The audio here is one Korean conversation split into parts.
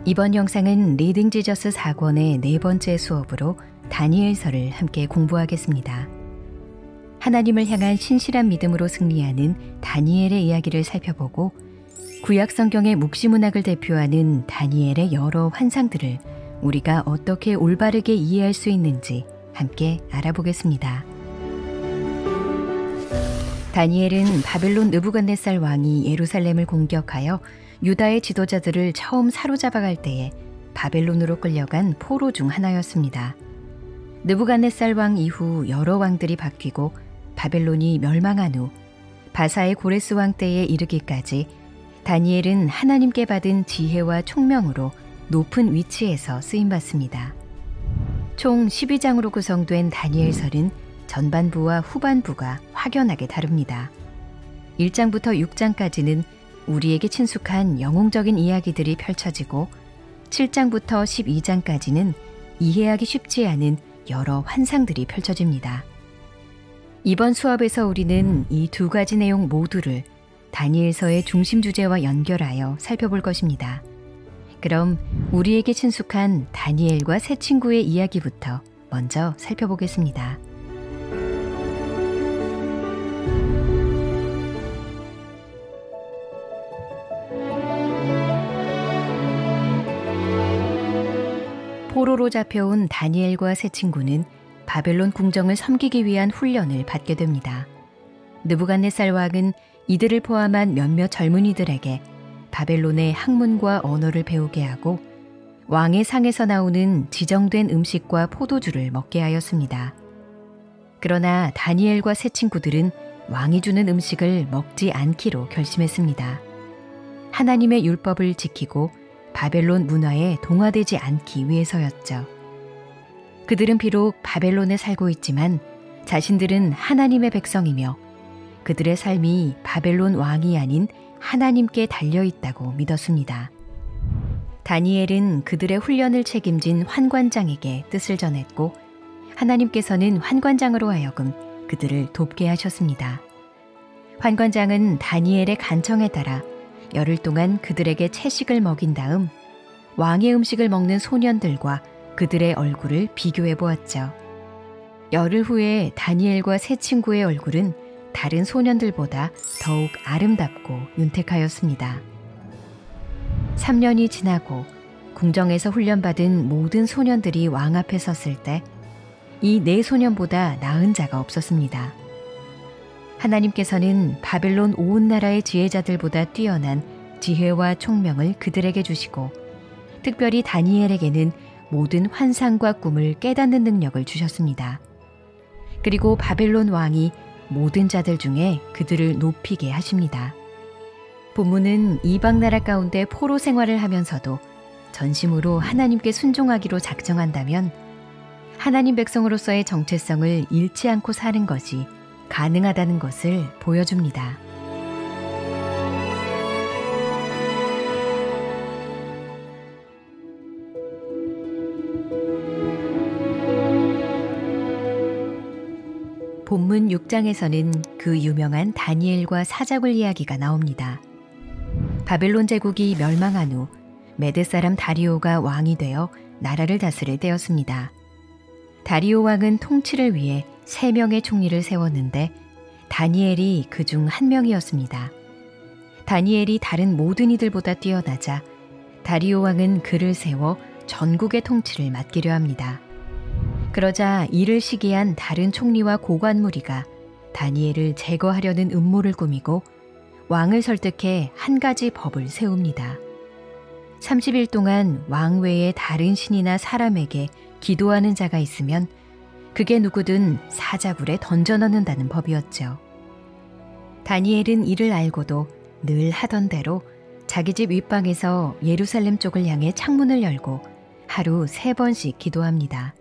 이번 영상은 리딩 지저스 4권의 네 번째 수업으로 다니엘서를 함께 공부하겠습니다. 하나님을 향한 신실한 믿음으로 승리하는 다니엘의 이야기를 살펴보고 구약 성경의 묵시문학을 대표하는 다니엘의 여러 환상들을 우리가 어떻게 올바르게 이해할 수 있는지 함께 알아보겠습니다. 다니엘은 바벨론 느부갓네살 왕이 예루살렘을 공격하여 유다의 지도자들을 처음 사로잡아갈 때에 바벨론으로 끌려간 포로 중 하나였습니다. 느부갓네살 왕 이후 여러 왕들이 바뀌고 바벨론이 멸망한 후 바사의 고레스 왕 때에 이르기까지 다니엘은 하나님께 받은 지혜와 총명으로 높은 위치에서 쓰임받습니다. 총 12장으로 구성된 다니엘서는 전반부와 후반부가 확연하게 다릅니다. 1장부터 6장까지는 우리에게 친숙한 영웅적인 이야기들이 펼쳐지고 7장부터 12장까지는 이해하기 쉽지 않은 여러 환상들이 펼쳐집니다. 이번 수업에서 우리는 이 두 가지 내용 모두를 다니엘서의 중심 주제와 연결하여 살펴볼 것입니다. 그럼 우리에게 친숙한 다니엘과 세 친구의 이야기부터 먼저 살펴보겠습니다. 포로로 잡혀온 다니엘과 세 친구는 바벨론 궁정을 섬기기 위한 훈련을 받게 됩니다. 느부갓네살 왕은 이들을 포함한 몇몇 젊은이들에게 바벨론의 학문과 언어를 배우게 하고 왕의 상에서 나오는 지정된 음식과 포도주를 먹게 하였습니다. 그러나 다니엘과 세 친구들은 왕이 주는 음식을 먹지 않기로 결심했습니다. 하나님의 율법을 지키고 바벨론 문화에 동화되지 않기 위해서였죠. 그들은 비록 바벨론에 살고 있지만 자신들은 하나님의 백성이며 그들의 삶이 바벨론 왕이 아닌 하나님께 달려있다고 믿었습니다. 다니엘은 그들의 훈련을 책임진 환관장에게 뜻을 전했고 하나님께서는 환관장으로 하여금 그들을 돕게 하셨습니다. 환관장은 다니엘의 간청에 따라 열흘 동안 그들에게 채식을 먹인 다음 왕의 음식을 먹는 소년들과 그들의 얼굴을 비교해 보았죠. 열흘 후에 다니엘과 세 친구의 얼굴은 다른 소년들보다 더욱 아름답고 윤택하였습니다. 3년이 지나고 궁정에서 훈련받은 모든 소년들이 왕 앞에 섰을 때 이 네 소년보다 나은 자가 없었습니다. 하나님께서는 바벨론 온 나라의 지혜자들보다 뛰어난 지혜와 총명을 그들에게 주시고 특별히 다니엘에게는 모든 환상과 꿈을 깨닫는 능력을 주셨습니다. 그리고 바벨론 왕이 모든 자들 중에 그들을 높이게 하십니다. 본문은 이방 나라 가운데 포로 생활을 하면서도 전심으로 하나님께 순종하기로 작정한다면 하나님 백성으로서의 정체성을 잃지 않고 사는 것이 가능하다는 것을 보여줍니다. 본문 6장에서는 그 유명한 다니엘과 사자굴 이야기가 나옵니다. 바벨론 제국이 멸망한 후 메드 사람 다리오가 왕이 되어 나라를 다스릴 때였습니다. 다리오 왕은 통치를 위해 3명의 총리를 세웠는데 다니엘이 그 중 한 명이었습니다. 다니엘이 다른 모든 이들보다 뛰어나자 다리오 왕은 그를 세워 전국의 통치를 맡기려 합니다. 그러자 이를 시기한 다른 총리와 고관 무리가 다니엘을 제거하려는 음모를 꾸미고 왕을 설득해 한 가지 법을 세웁니다. 30일 동안 왕 외에 다른 신이나 사람에게 기도하는 자가 있으면 그게 누구든 사자굴에 던져 넣는다는 법이었죠. 다니엘은 이를 알고도 늘 하던 대로 자기 집 윗방에서 예루살렘 쪽을 향해 창문을 열고 하루 3번씩 기도합니다.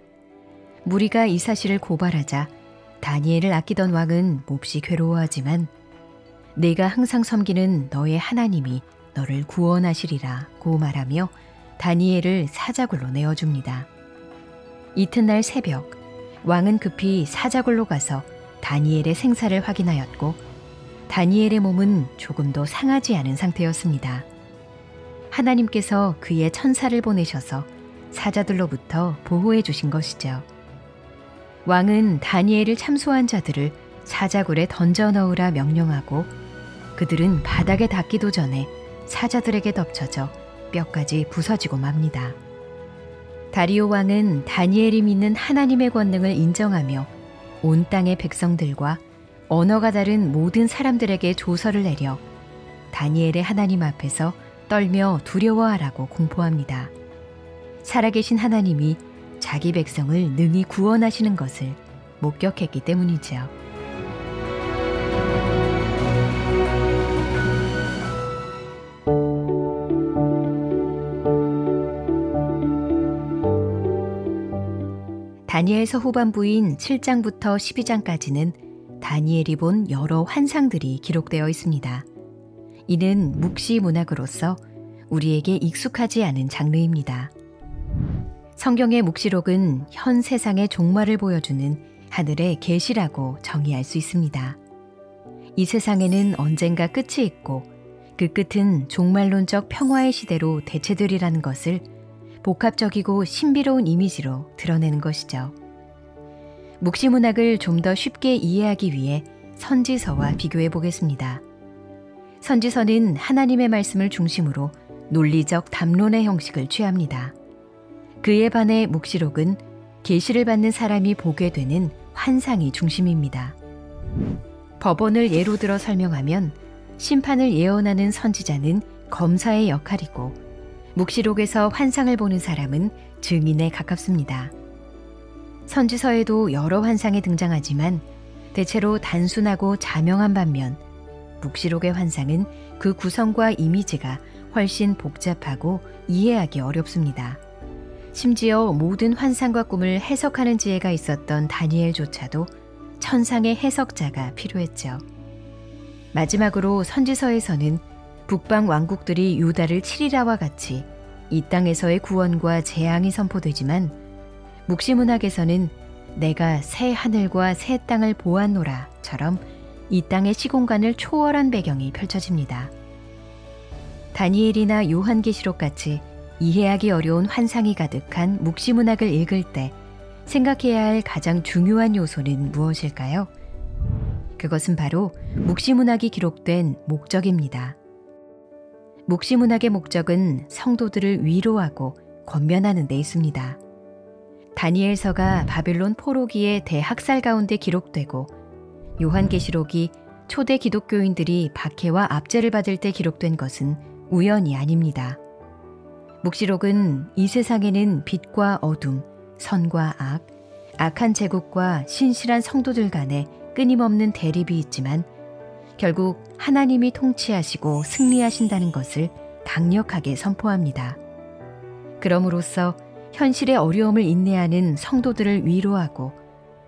무리가 이 사실을 고발하자 다니엘을 아끼던 왕은 몹시 괴로워하지만 내가 항상 섬기는 너의 하나님이 너를 구원하시리라 고 말하며 다니엘을 사자굴로 내어줍니다. 이튿날 새벽 왕은 급히 사자굴로 가서 다니엘의 생사를 확인하였고 다니엘의 몸은 조금도 상하지 않은 상태였습니다. 하나님께서 그의 천사를 보내셔서 사자들로부터 보호해 주신 것이죠. 왕은 다니엘을 참소한 자들을 사자굴에 던져 넣으라 명령하고 그들은 바닥에 닿기도 전에 사자들에게 덮쳐져 뼈까지 부서지고 맙니다. 다리오 왕은 다니엘이 믿는 하나님의 권능을 인정하며 온 땅의 백성들과 언어가 다른 모든 사람들에게 조서를 내려 다니엘의 하나님 앞에서 떨며 두려워하라고 공포합니다. 살아계신 하나님이 자기 백성을 능히 구원하시는 것을 목격했기 때문이죠. 다니엘서 후반부인 7장부터 12장까지는 다니엘이 본 여러 환상들이 기록되어 있습니다. 이는 묵시 문학으로서 우리에게 익숙하지 않은 장르입니다. 성경의 묵시록은 현 세상의 종말을 보여주는 하늘의 계시라고 정의할 수 있습니다. 이 세상에는 언젠가 끝이 있고 그 끝은 종말론적 평화의 시대로 대체되리라는 것을 복합적이고 신비로운 이미지로 드러내는 것이죠. 묵시 문학을 좀 더 쉽게 이해하기 위해 선지서와 비교해 보겠습니다. 선지서는 하나님의 말씀을 중심으로 논리적 담론의 형식을 취합니다. 그에 반해 묵시록은 계시를 받는 사람이 보게 되는 환상이 중심입니다. 법원을 예로 들어 설명하면 심판을 예언하는 선지자는 검사의 역할이고 묵시록에서 환상을 보는 사람은 증인에 가깝습니다. 선지서에도 여러 환상이 등장하지만 대체로 단순하고 자명한 반면 묵시록의 환상은 그 구성과 이미지가 훨씬 복잡하고 이해하기 어렵습니다. 심지어 모든 환상과 꿈을 해석하는 지혜가 있었던 다니엘조차도 천상의 해석자가 필요했죠. 마지막으로 선지서에서는 북방 왕국들이 유다를 치리라와 같이 이 땅에서의 구원과 재앙이 선포되지만 묵시문학에서는 내가 새 하늘과 새 땅을 보았노라처럼 이 땅의 시공간을 초월한 배경이 펼쳐집니다. 다니엘이나 요한계시록 같이 이해하기 어려운 환상이 가득한 묵시문학을 읽을 때 생각해야 할 가장 중요한 요소는 무엇일까요? 그것은 바로 묵시문학이 기록된 목적입니다. 묵시문학의 목적은 성도들을 위로하고 권면하는 데 있습니다. 다니엘서가 바벨론 포로기의 대학살 가운데 기록되고 요한계시록이 초대 기독교인들이 박해와 압제를 받을 때 기록된 것은 우연이 아닙니다. 묵시록은 이 세상에는 빛과 어둠, 선과 악, 악한 제국과 신실한 성도들 간에 끊임없는 대립이 있지만 결국 하나님이 통치하시고 승리하신다는 것을 강력하게 선포합니다. 그럼으로써 현실의 어려움을 인내하는 성도들을 위로하고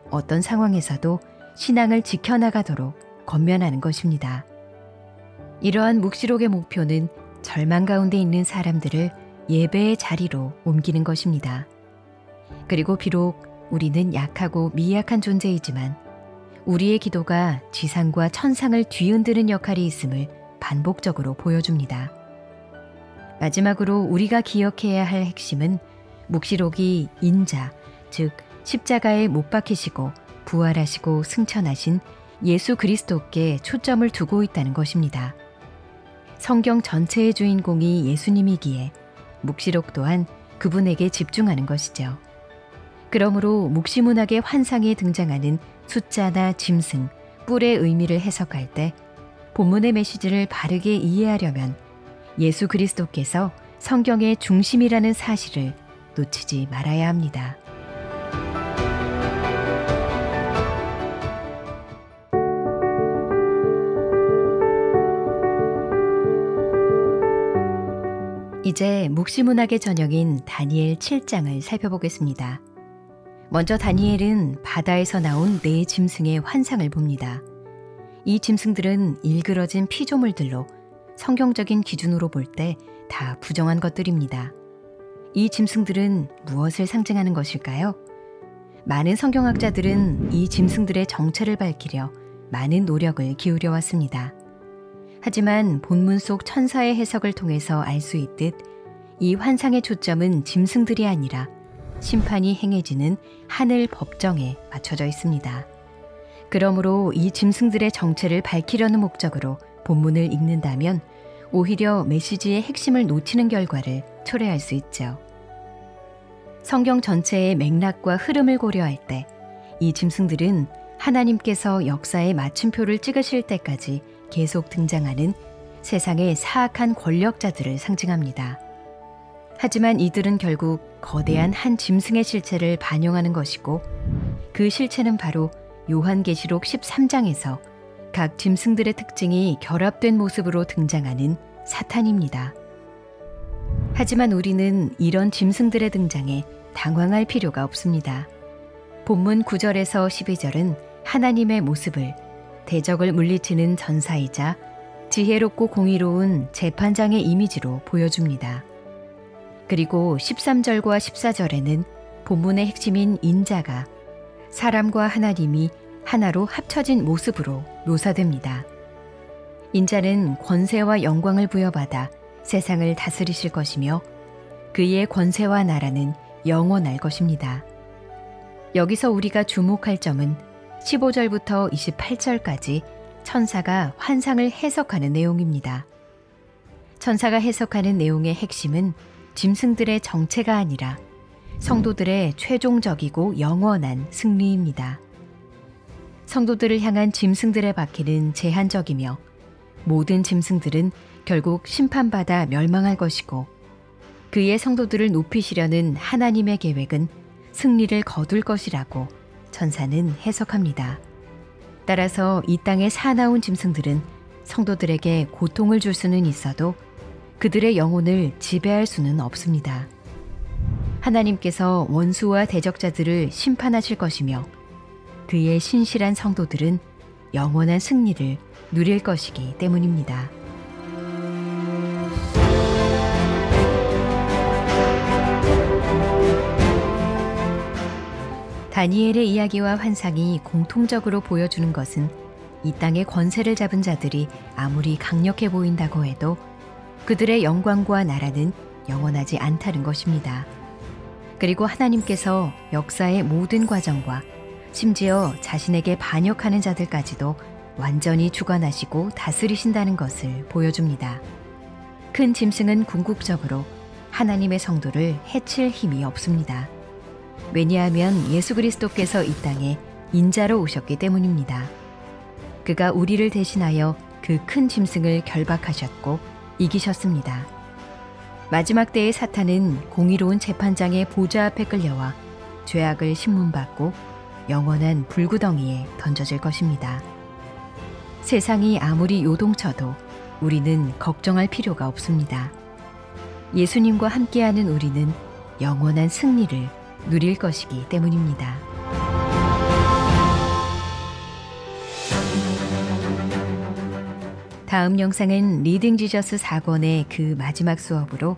어떤 상황에서도 신앙을 지켜나가도록 권면하는 것입니다. 이러한 묵시록의 목표는 절망 가운데 있는 사람들을 예배의 자리로 옮기는 것입니다. 그리고 비록 우리는 약하고 미약한 존재이지만 우리의 기도가 지상과 천상을 뒤흔드는 역할이 있음을 반복적으로 보여줍니다. 마지막으로 우리가 기억해야 할 핵심은 묵시록이 인자, 즉 십자가에 못 박히시고 부활하시고 승천하신 예수 그리스도께 초점을 두고 있다는 것입니다. 성경 전체의 주인공이 예수님이기에 묵시록 또한 그분에게 집중하는 것이죠. 그러므로 묵시문학의 환상에 등장하는 숫자나 짐승, 뿔의 의미를 해석할 때 본문의 메시지를 바르게 이해하려면 예수 그리스도께서 성경의 중심이라는 사실을 놓치지 말아야 합니다. 이제 묵시문학의 전형인 다니엘 7장을 살펴보겠습니다. 먼저 다니엘은 바다에서 나온 네 짐승의 환상을 봅니다. 이 짐승들은 일그러진 피조물들로 성경적인 기준으로 볼 때 다 부정한 것들입니다. 이 짐승들은 무엇을 상징하는 것일까요? 많은 성경학자들은 이 짐승들의 정체를 밝히려 많은 노력을 기울여 왔습니다. 하지만 본문 속 천사의 해석을 통해서 알 수 있듯 이 환상의 초점은 짐승들이 아니라 심판이 행해지는 하늘 법정에 맞춰져 있습니다. 그러므로 이 짐승들의 정체를 밝히려는 목적으로 본문을 읽는다면 오히려 메시지의 핵심을 놓치는 결과를 초래할 수 있죠. 성경 전체의 맥락과 흐름을 고려할 때 이 짐승들은 하나님께서 역사의 마침표를 찍으실 때까지 계속 등장하는 세상의 사악한 권력자들을 상징합니다. 하지만 이들은 결국 거대한 한 짐승의 실체를 반영하는 것이고 그 실체는 바로 요한계시록 13장에서 각 짐승들의 특징이 결합된 모습으로 등장하는 사탄입니다. 하지만 우리는 이런 짐승들의 등장에 당황할 필요가 없습니다. 본문 9절에서 12절은 하나님의 모습을 대적을 물리치는 전사이자 지혜롭고 공의로운 재판장의 이미지로 보여줍니다. 그리고 13절과 14절에는 본문의 핵심인 인자가 사람과 하나님이 하나로 합쳐진 모습으로 묘사됩니다. 인자는 권세와 영광을 부여받아 세상을 다스리실 것이며 그의 권세와 나라는 영원할 것입니다. 여기서 우리가 주목할 점은 15절부터 28절까지 천사가 환상을 해석하는 내용입니다. 천사가 해석하는 내용의 핵심은 짐승들의 정체가 아니라 성도들의 최종적이고 영원한 승리입니다. 성도들을 향한 짐승들의 바퀴는 제한적이며 모든 짐승들은 결국 심판받아 멸망할 것이고 그의 성도들을 높이시려는 하나님의 계획은 승리를 거둘 것이라고 천사는 해석합니다. 따라서 이 땅의 사나운 짐승들은 성도들에게 고통을 줄 수는 있어도 그들의 영혼을 지배할 수는 없습니다. 하나님께서 원수와 대적자들을 심판하실 것이며 그의 신실한 성도들은 영원한 승리를 누릴 것이기 때문입니다. 다니엘의 이야기와 환상이 공통적으로 보여주는 것은 이 땅의 권세를 잡은 자들이 아무리 강력해 보인다고 해도 그들의 영광과 나라는 영원하지 않다는 것입니다. 그리고 하나님께서 역사의 모든 과정과 심지어 자신에게 반역하는 자들까지도 완전히 주관하시고 다스리신다는 것을 보여줍니다. 큰 짐승은 궁극적으로 하나님의 성도를 해칠 힘이 없습니다. 왜냐하면 예수 그리스도께서 이 땅에 인자로 오셨기 때문입니다. 그가 우리를 대신하여 그 큰 짐승을 결박하셨고 이기셨습니다. 마지막 때의 사탄은 공의로운 재판장의 보좌 앞에 끌려와 죄악을 신문받고 영원한 불구덩이에 던져질 것입니다. 세상이 아무리 요동쳐도 우리는 걱정할 필요가 없습니다. 예수님과 함께하는 우리는 영원한 승리를 누릴 것이기 때문입니다. 다음 영상은 리딩 지저스 4권의 그 마지막 수업으로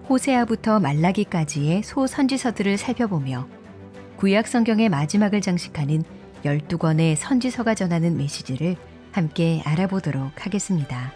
호세아부터 말라기까지의 소선지서들을 살펴보며 구약 성경의 마지막을 장식하는 12권의 선지서가 전하는 메시지를 함께 알아보도록 하겠습니다.